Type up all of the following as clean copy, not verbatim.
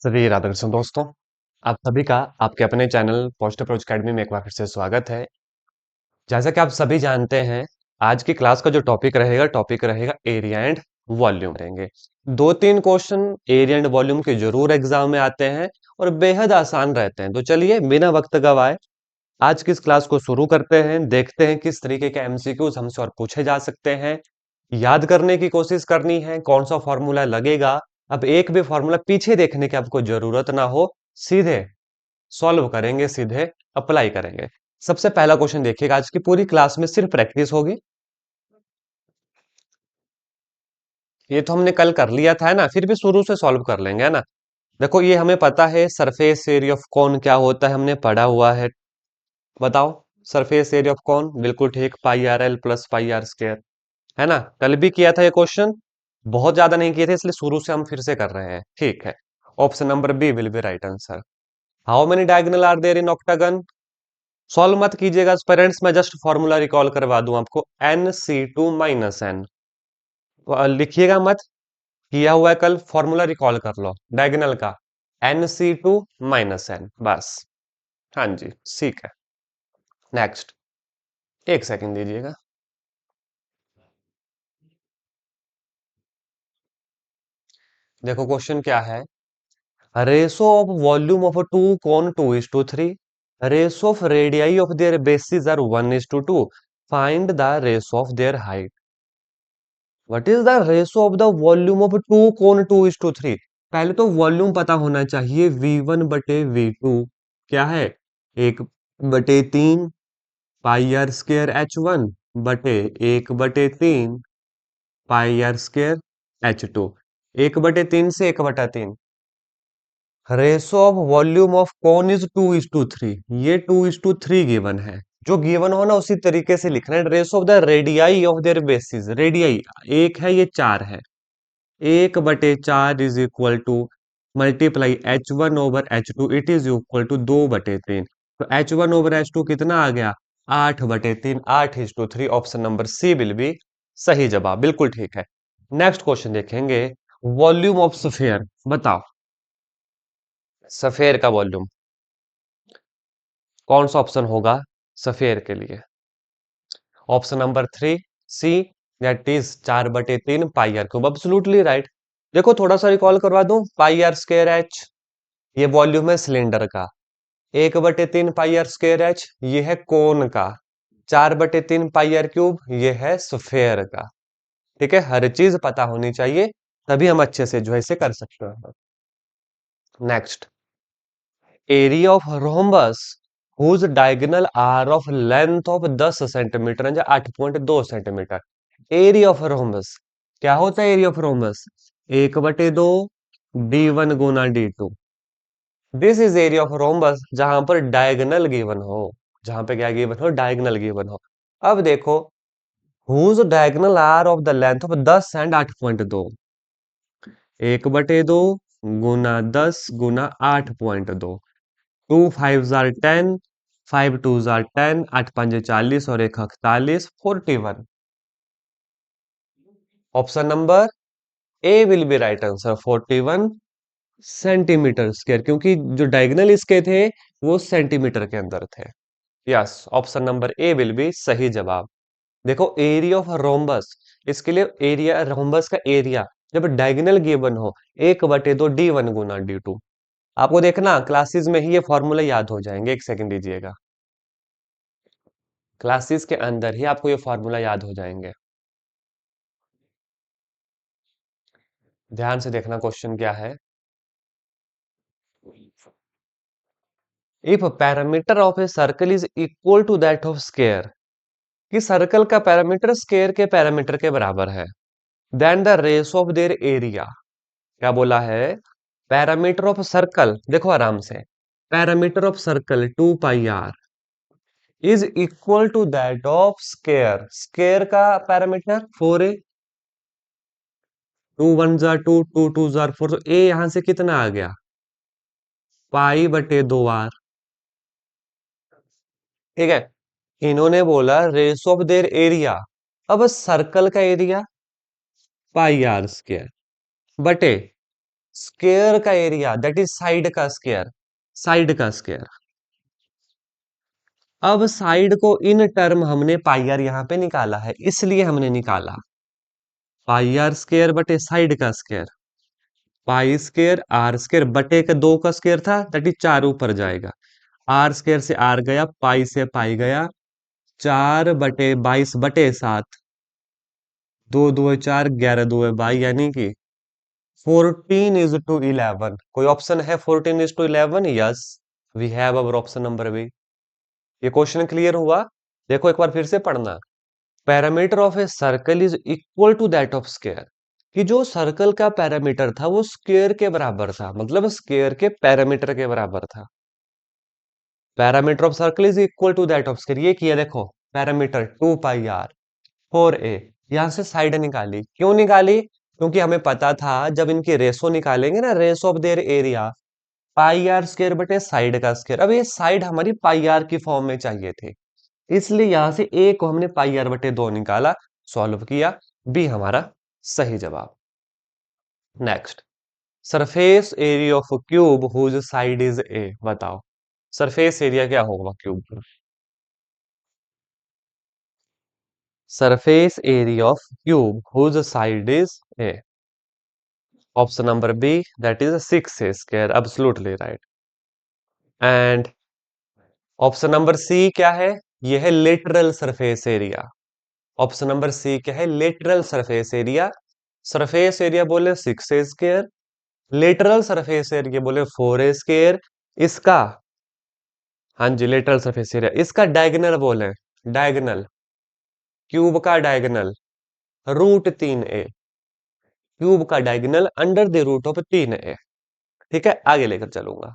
सभी राधा कृष्ण दोस्तों, आप सभी का आपके अपने चैनल पोस्ट अप्रोच अकेडमी में एक बार फिर से स्वागत है। जैसा कि आप सभी जानते हैं, आज की क्लास का जो टॉपिक रहेगा एरिया एंड वॉल्यूम रहेंगे। दो तीन क्वेश्चन एरिया एंड वॉल्यूम के जरूर एग्जाम में आते हैं और बेहद आसान रहते हैं। तो चलिए बिना वक्त गवाए आज की इस क्लास को शुरू करते हैं। देखते हैं किस तरीके के एमसीक्यूज हमसे और पूछे जा सकते हैं। याद करने की कोशिश करनी है कौन सा फॉर्मूला लगेगा। अब एक भी फॉर्मूला पीछे देखने की आपको जरूरत ना हो, सीधे सॉल्व करेंगे, सीधे अप्लाई करेंगे। सबसे पहला क्वेश्चन देखिएगा, आज की पूरी क्लास में सिर्फ प्रैक्टिस होगी। ये तो हमने कल कर लिया था, है ना, फिर भी शुरू से सॉल्व कर लेंगे, है ना। देखो ये हमें पता है सरफेस एरिया ऑफ कौन क्या होता है, हमने पढ़ा हुआ है। बताओ, सरफेस एरिया ऑफ कौन, बिल्कुल ठीक, pi R L plus pi are square, है ना। कल भी किया था ये क्वेश्चन, बहुत ज्यादा नहीं किए थे, इसलिए शुरू से हम फिर से कर रहे हैं। ठीक है, option number B will be right answer. How many diagonal are there in octagon. Solve मत कीजिएगा पेरेंट्स, मैं जस्ट फॉर्मूला रिकॉल करवा दूं आपको, Nc2 - n। लिखिएगा मत, किया हुआ है कल, फॉर्मूला रिकॉल कर लो डायगोनल का, Nc2 - n, बस। हाँ जी, ठीक है। नेक्स्ट, एक सेकंड दीजिएगा। देखो क्वेश्चन क्या है, ratio of volume of two cone 2:3, ratio of radii of their bases are 1:2, find the ratio of their height. What is the ratio of the volume of two cone 2:3। पहले तो volume पता होना चाहिए, V1/V2 क्या है, 1/3 pi are square H1 बटे 1/3 pi are square H2। 1/3 से 1/3, ratio of volume of कौन इज 2:3, ये 2:3 गिवन है। जो गिवन हो ना उसी तरीके से लिखना है। Ratio of the radii of their bases, radii एक है, ये चार है, 1/4 is equal to multiply H1/H2, it is equal to 2/3। तो H1/H2 कितना आ गया, 8/3, 8:3। Option number C will be सही जवाब, बिल्कुल ठीक है। नेक्स्ट क्वेश्चन देखेंगे, वॉल्यूम ऑफ स्फीयर। बताओ सफेयर का वॉल्यूम कौन सा ऑप्शन होगा सफेयर के लिए। Option number 3 C, that is 4/3 pi R cube, absolutely right. देखो थोड़ा सा रिकॉल करवा दूं, पाई आर स्क्वायर एच ये वॉल्यूम है सिलेंडर का, 1/3 पाई आर स्क्वायर एच ये है कोन का, 4/3 पाई आर क्यूब ये है स्फेयर का। ठीक है, हर चीज पता होनी चाहिए, तभी हम अच्छे से जो है इसे कर सकते हैं। Next, area of rhombus whose diagonal are of length of 10 centimetre या 8.2 सेंटीमीटर। एरिया ऑफ रोम्बस क्या होता है, area of rhombus 1/2 d1 Guna d2। This is area of rhombus जहां पर डायगोनल गिवन हो, जहां पे क्या गिवन हो, डायगोनल गिवन हो। अब देखो, whose diagonal are of the length of 10 and 8.2, 1/2 Guna 10 Guna 8.2, 2 5 jar 10, 5 2 jar 10, 8 5 40 और 1 41, 41। Option number A will be right answer, 41 centimetre square, क्योंकि जो डायगोनल इसके थे वो सेंटीमीटर के अंदर थे। Yes, option number A will be सही जवाब। देखो एरिया ऑफ रोम्बस, इसके लिए एरिया रोम्बस का एरिया जब डायगोनल गिवन हो, 1/2 d1 गुना d2। आपको देखना क्लासेस में ही ये फॉर्मूला याद हो जाएंगे, एक सेकंड दीजिएगा, क्लासेस के अंदर ही आपको ये फॉर्मूला याद हो जाएंगे। ध्यान से देखना क्वेश्चन क्या है। If parameter of a circle is equal to that of square, कि सर्कल का पैरामीटर स्क्वायर के पैरामीटर के बराबर है, then the ratio of their area. क्या बोला है, पैरामीटर ऑफ सर्कल, देखो आराम से, parameter of circle 2πr is equal to that of square, square का पैरामीटर 4a, 2 1 जार 2, 2 2 जार 4, तो ए यहां से कितना आ गया, π/2r। ठीक है, इन्होंने बोला रेस ऑफ देयर एरिया, अब सर्कल का एरिया πr² बटे स्क्वायर का एरिया दैट इज साइड का स्क्वायर, साइड का स्क्वायर। अब साइड को इन टर्म हमने पाई आर यहां पे निकाला है, इसलिए हमने निकाला पाई आर स्क्वायर बटे साइड का square. Pi square are square बटे का 2 का स्क्वायर था, दैट इज 4 ऊपर जाएगा। आर स्क्वायर से आर गया, पाई से पाई गया, 4/22/7, 2 2 4, 11 2 22, यानी कि 14:11। कोई ऑप्शन है 14:11? Yes, we have our option number B. ये क्वेश्चन क्लियर हुआ? देखो एक बार फिर से पढ़ना। Parameter of a circle is equal to that of square, कि जो सर्कल का पैरामीटर था वो स्क्वायर के बराबर था, मतलब स्क्वायर के पैरामीटर के बराबर था। Parameter of circle is equal to that of square, ये किया देखो, पैरामीटर 2πr 4a। यहां से साइड निकाली, क्यों निकाली? क्योंकि हमें पता था जब इनकी रेशो निकालेंगे ना, ratio of their area, pi are square बटे साइड का स्क्वायर। अब ये साइड हमारी पाई आर की फॉर्म में चाहिए थे, इसलिए यहां से ए को हमने पाई आर बटे 2 निकाला, सॉल्व किया, बी हमारा सही जवाब। Next, surface area of cube whose side is A, बताओ सरफेस एरिया क्या होगा क्यूब का? Surface area of cube whose side is A, option number B that is 6a square, absolutely right. And option number C क्या है? यह है lateral surface area. Option number C क्या है? Lateral surface area. Surface area बोले 6a square, lateral surface area बोले 4a square. इसका, हाँ जी लेटरल सरफेस एरिया, इसका डायगोनल बोले, डायगोनल, क्यूब का डायगोनल √3a, क्यूब का diagonal under the root of 3a। ठीक है, आगे लेकर चलूंगा।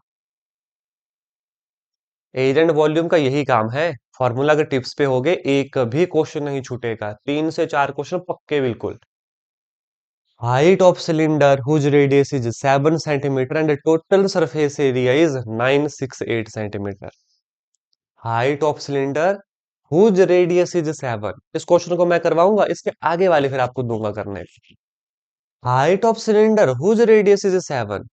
एज एंड वॉल्यूम का यही काम है, फॉर्मूला के टिप्स पे होगे, एक भी क्वेश्चन नहीं छूटेगा, 3 से 4 क्वेश्चन पक्के बिल्कुल। Height of cylinder whose radius is 7 centimetre and total surface area is 968 centimetre. Height of cylinder whose radius is 7, इस क्वेश्चन को मैं करवाऊंगा, इसके आगे वाले फिर आपको दूंगा करने। Height of cylinder whose radius is 7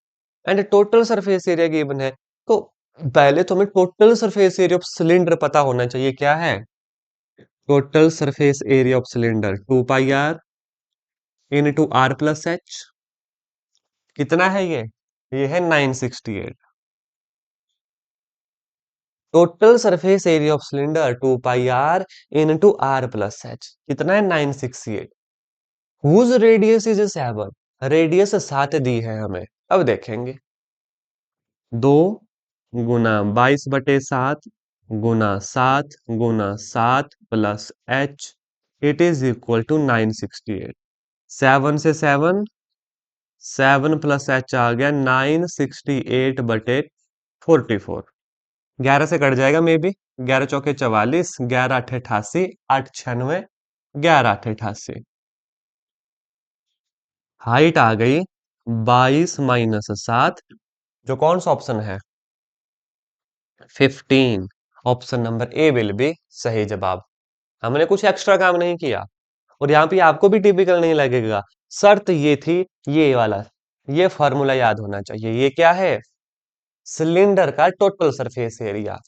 and total surface area given है, तो पहले तो हमें total surface area of cylinder पता होना चाहिए, क्या है? Total surface area of cylinder 2πr into r plus H, कितना है ये है 968। Total surface area of cylinder 2πr into r plus H, कितना है 968। हुज रेडियस इज 7, रेडियस 7 दी है हमें। अब देखेंगे, 2 × 22/7 × 7 plus H, it is equal to 968। 7 से 7, 7 प्लस एच आ गया 968/44। 11 से कट जाएगा मे बी, 11 × 4 = 44, 11 × 8 = 88, 8 × 96, 11 × 8 = 88। हाइट आ गई 22 - 7, जो कौन सा ऑप्शन है? 15। Option number A will be सही जवाब। हमने कुछ एक्स्ट्रा काम नहीं किया, और यहाँ पे आपको भी टिपिकल नहीं लगेगा। शर्त ये थी, ये वाला, ये फॉर्मूला याद होना चाहिए। ये क्या है? सिलेंडर का टोटल सरफेस एरिया,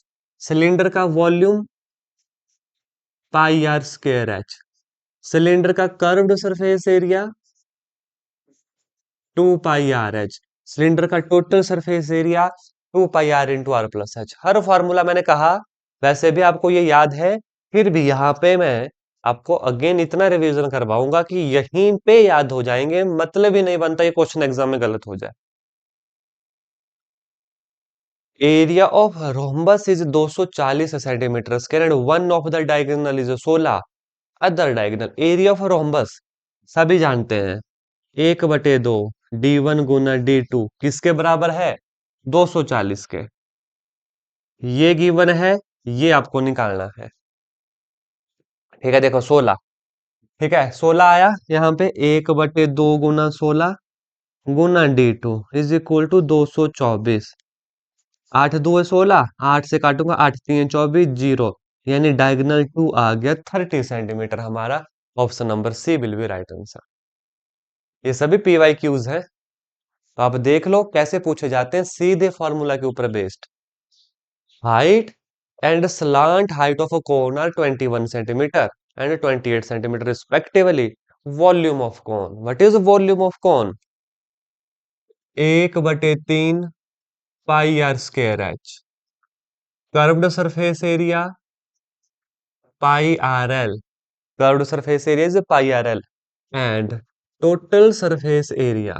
सिलेंडर का वॉल्यूम πr²h, सिलेंडर का curved surface area 2πrh, cylinder का total surface area 2πr × r plus H. हर फॉर्मूला मैंने कहा, वैसे भी आपको ये याद है, फिर भी यहाँ पे मैं आपको अगेन इतना रिवीजन करवाऊंगा कि यहीं पे याद हो जाएंगे, मतलब ही नहीं बनता ये क्वेश्चन एग्जाम में गलत हो जाए। Area of rhombus is 240 centimetre square and one of the diagonal is 16 other diagonal. Area of rhombus सभी जानते हैं, 1/2 d1 × d2 किसके बराबर है? 240 के। ये गिवन है, ये आपको निकालना है। ठीक है, देखो 16, ठीक है 16 आया यहाँ पे, 1/2 × 16 × d2 इज इक्वल टू 224। 8 2 है 16, 8 से काटूंगा, 8 3 24, 0, यानी डायगोनल 2 आ गया 30 सेंटीमीटर हमारा। Option number C will be right answer. ये सभी पीवाई क्यूज है, अब देख लो कैसे पूछे जाते हैं, सीधे फॉर्मूला के ऊपर based. Height and slant height of a cone are 21 centimeter and 28 centimeter respectively. Volume of cone, what is volume of cone? 1/3 pi are square h. Curved surface area pi are l, curved surface area is pi are l, and total surface area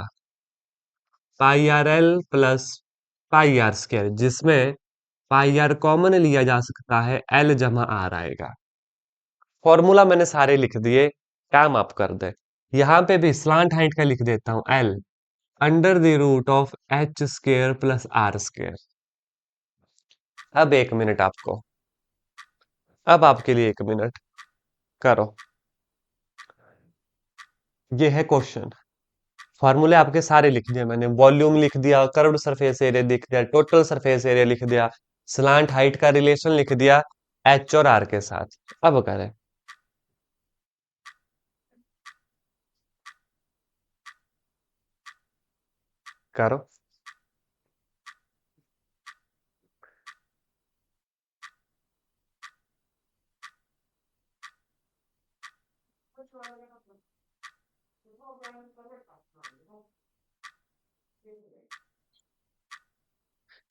pi R L plus pi are square, जिसमें pi are common लिया जा सकता है, L जमा are आएगा। Formula मैंने सारे लिख दिए, काम आप कर दे। यहां पे भी स्लांट हाइट का लिख देता हूं, l under the root of h square plus r square. अब 1 मिनट आपको, अब आपके लिए 1 मिनट, करो। ये है क्वेश्चन, फॉर्मूले आपके सारे लिख दिए मैंने, वॉल्यूम लिख दिया, कर्व्ड सरफेस एरिया लिख दिया, टोटल सरफेस एरिया लिख दिया, स्लांट हाइट का रिलेशन लिख दिया एच और आर के साथ। अब करें, करो।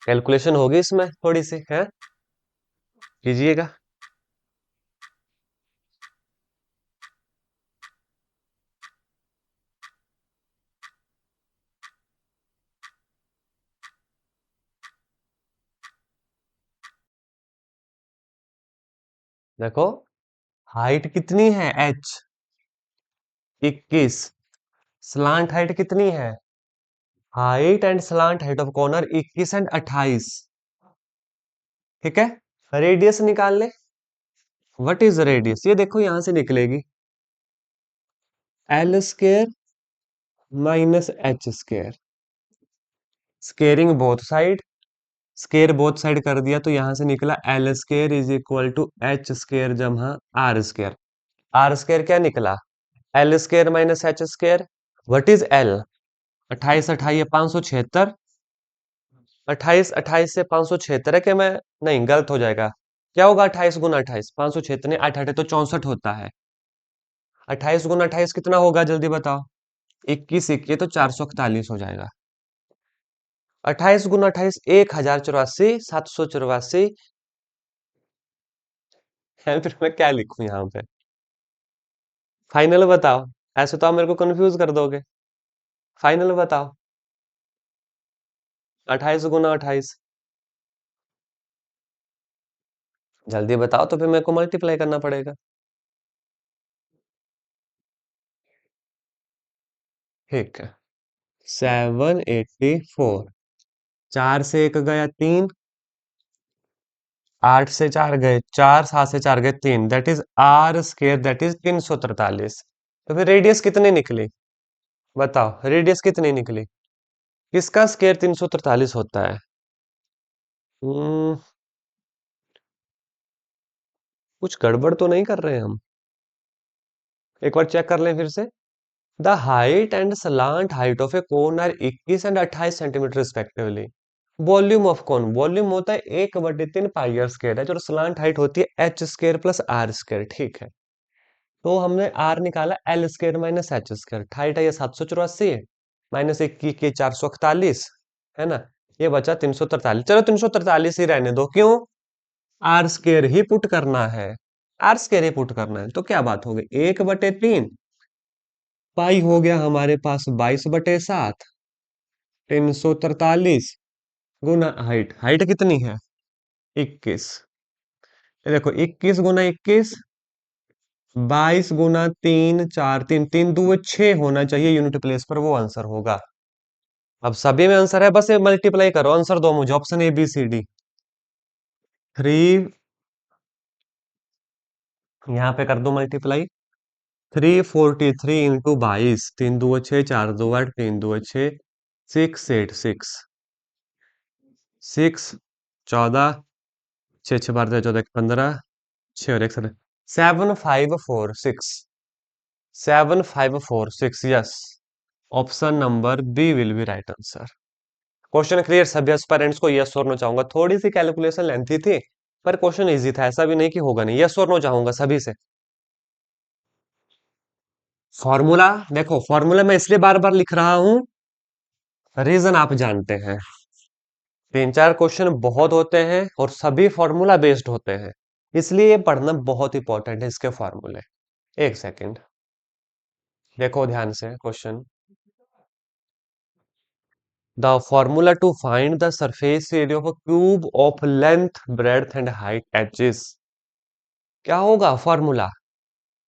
कैलकुलेशन होगी इसमें थोड़ी सी है, कीजिएगा। देखो, हाइट कितनी है एच, 21। स्लांट हाइट कितनी है, height and slant height of corner 21 and 28। ठीक है, रेडियस निकाल ले। व्हाट इज रेडियस, ये देखो यहां से निकलेगी, l square minus h square, squaring both side, square both side कर दिया तो यहां से निकला l square is equal to h square जमा आर स्क्वायर। आर स्क्वायर क्या निकला, l square minus h square. What is l, 28 28 576। 28 28 से 576 है कि मैं, नहीं गलत हो जाएगा। क्या होगा 28 × 28, 576 नहीं, 8 8 तो 64 होता है। 28 × 28 कितना होगा जल्दी बताओ, 21 21 तो 441 हो जाएगा। 28 × 28 1084, 784 है। फिर मैं क्या लिखूं यहाँ पे, फाइनल बताओ, ऐसे तो आप मेरे को कंफ्यूज कर दोगे। फाइनल बताओ, 28 × 28, जल्दी बताओ तो फिर मेरे को मल्टीप्लाई करना पड़ेगा। ठीक है, 784, 4 से 1 गया 3, 8 से 4 गए 4, 7 से 4 गए 3, that is r square, that is 343। तो फिर रेडियस कितनी निकली, बताओ रेडियस कितनी निकली, किसका स्क्वायर 343 होता है? हम्म, कुछ गड़बड़ तो नहीं कर रहे हैं हम, एक बार चेक कर लें फिर से। The height and slant height of a cone are 21 and 28 centimeter respectively. Volume of cone, volume होता है 1/3 पाई आर स्क्वायर है, और स्लांट हाइट होती है h square plus r square. ठीक है, तो हमने आर निकाला l square minus h square, height है ये 784 माइनस 21 की 441, है ना, ये बचा 343। चलो 343 ही रहने दो, क्यों, आर स्क्वायर ही पुट करना है, आर स्क्वायर ही पुट करना है, तो क्या बात हो गई, 1/3 पाई हो गया हमारे पास 22/7, 343 गुना हाइट, हाइट कितनी है 21, ये देखो 21 × 21, 22 × 3 4 3 3 2 6 होना चाहिए यूनिट प्लेस पर, वो आंसर होगा। अब सभी में आंसर है, बस ये मल्टीप्लाई करो, आंसर दो मुझे, option A B C D. 3, यहाँ पे कर दो मल्टीप्लाई, 343 × 22, 3 2 6 4 2 8, 3 2 6 6 8 6, 6 14, 6 6 12 14 15, 6 और 1 7 5 4 6, 7 5 4 6, yes. Option number B will be right answer. Question clear? सभी एस्पायरेंट्स को यस और नो चाहूंगा। थोड़ी सी कैलकुलेशन लेंथी थी, पर क्वेश्चन इजी था, ऐसा भी नहीं कि होगा नहीं। यस और नो चाहूंगा सभी से। फॉर्मूला देखो, फॉर्मूला मैं इसलिए बार बार लिख रहा हूं, रीजन आप जानते हैं। तीन चार क्वेश्चन बहुत होते हैं और सभी फॉर्मूला बेस्ड होते हैं, इसलिए ये पढ़ना बहुत इंपॉर्टेंट है, इसके फॉर्मूले। एक सेकंड, देखो ध्यान से question. The formula to find the surface area of a cube of length breadth and height edges. क्या होगा फॉर्मूला?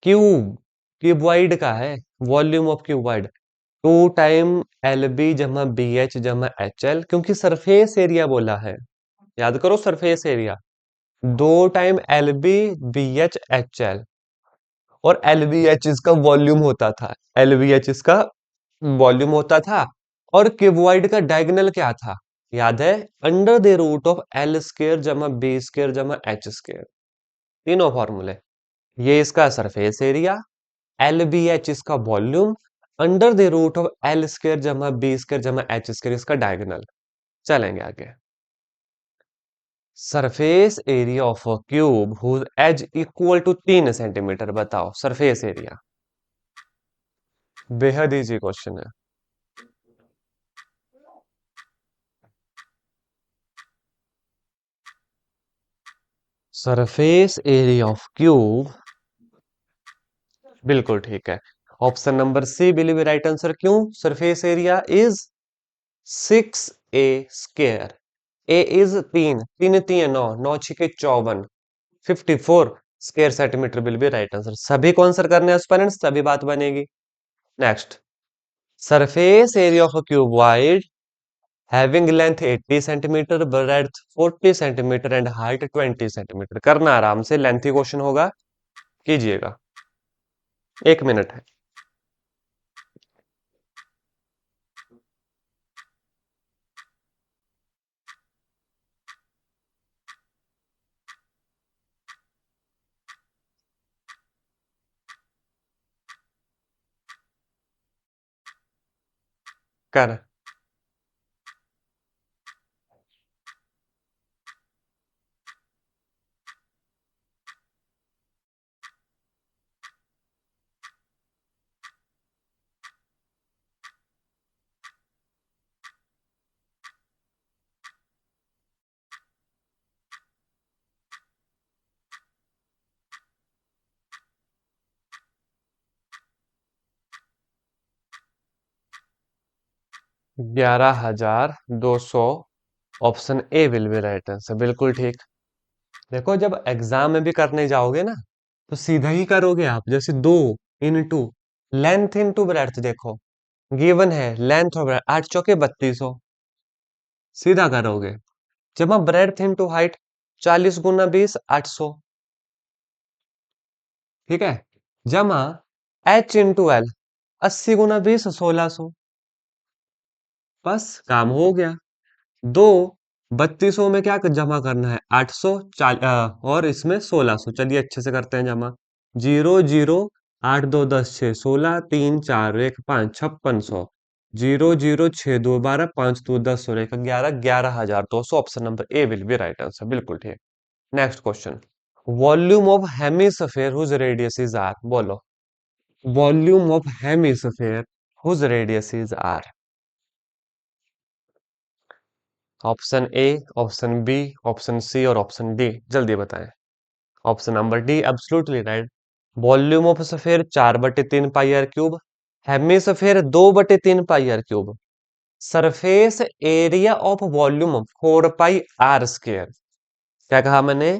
क्यूब, क्यूबॉइड का है, volume of cuboid, two time l b जमा बी एच जमा एच एल, क्योंकि surface area बोला है। याद करो सरफेस एरिया, दो time l b b h h l, और एल बी एच इसका वॉल्यूम होता था, एल बी एच इसका वॉल्यूम होता था। और क्यूबॉइड का डायगोनल क्या था? याद है, under the root of L square जमा बी स्क्वायर जमा एच स्क्वायर। तीनों फॉर्मूले। ये इसका surface area, L B H इसका volume, under the root of L square जमा बी स्क्वायर जमा एच स्क्वायर इसका डायगोनल। चलेंगे आगे। Surface area of a cube whose edge equal to 3 centimetre, बताओ सरफेस एरिया। बेहद इजी क्वेश्चन है। Surface area of cube, बिल्कुल ठीक है। Option number C will be right answer. क्यों? Surface area is 6a square. A is 3, 3 3 9, 9 6 54, 54 square centimetre will be right answer. सभी को answer करने हैं, तभी बात बनेगी। Next, surface area of a cuboid having length 80 centimetre, breadth 40 centimetre and height 20 centimetre. करना आराम से, लेंथी क्वेश्चन होगा, कीजिएगा। 1 मिनट है। कर 11,200। Option A will be right answer, बिल्कुल ठीक। देखो जब एग्जाम में भी करने जाओगे ना, तो सीधा ही करोगे आप। जैसे 2 इंटू लेंथ इंटू ब्रेड्थ, देखो गिवन है लेंथ और ब्रेड्थ, 8 चौके 3200, सीधा करोगे। जब हम ब्रेड्थ इंटू हाइट, 40 गुना 20, 800, ठीक है। जमा एच इंटू एल, 80 गुना 20, 1600। बस काम हो गया। दो 3200 में क्या जमा करना है? 800, और इसमें 1600। चलिए अच्छे से करते हैं जमा। 0 0, 8 2 10 6 16, 3 4 1 5, 5600। 0 0 6 2 12, 5 2 10 16 11, 11,200। Option number A will be right answer, बिल्कुल ठीक। Next question, volume of hemisphere whose radius is R, बोलो। Volume of hemisphere whose radius is R. Option A, option B, option C और ऑप्शन डी, जल्दी बताएं। Option number D absolutely right. Volume of sphere 4/3 pi R cube, hemisphere 2/3 pi R cube, surface area of volume 4 pi are square. क्या कहा मैंने?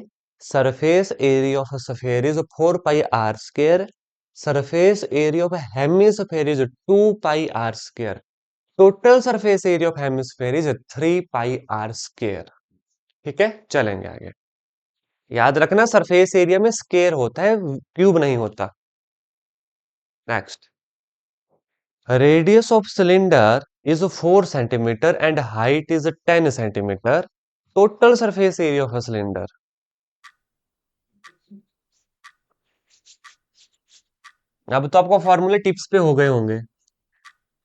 Surface area of sphere is 4 pi are square, surface area of hemisphere is 2 pi are square, total surface area of hemisphere is 3 pi are square. ठीक है, चलेंगे आगे। याद रखना surface area में स्क्वायर होता है, क्यूब नहीं होता। Next, radius of cylinder is 4 centimeter and height is 10 centimeter, total surface area of cylinder. अब तो आपको फॉर्मूले टिप्स पे हो गए होंगे।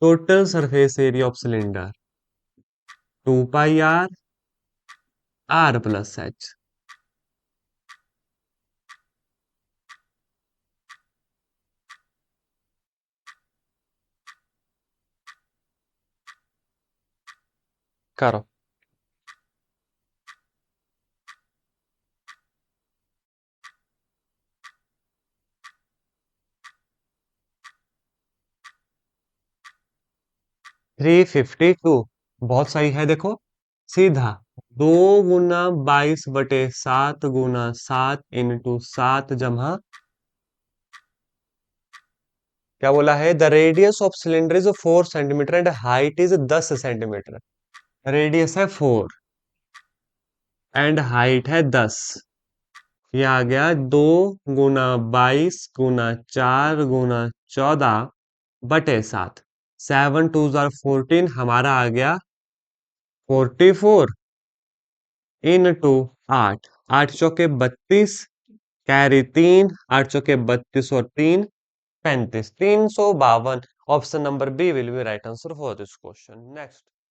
Total surface area of cylinder 2 pi r plus h. करो। 352 बहुत सही है। देखो सीधा 2 गुना 22/7 गुना 7 इंटू 7 क्या बोला है? The radius of cylinder is 4 centimeter and height is 10 centimetre. Radius है 4 एंड हाइट है 10। ये आ गया 2 गुना 22 गुना 4 गुना 14 बटे 7। 7 2 जार 14 हमारा आ गया 44 इंटू 8। 8 चौके 32 कैरी 3। 8 चौके 32 और 3 35। 352। Option number B will be right answer for this question. Next.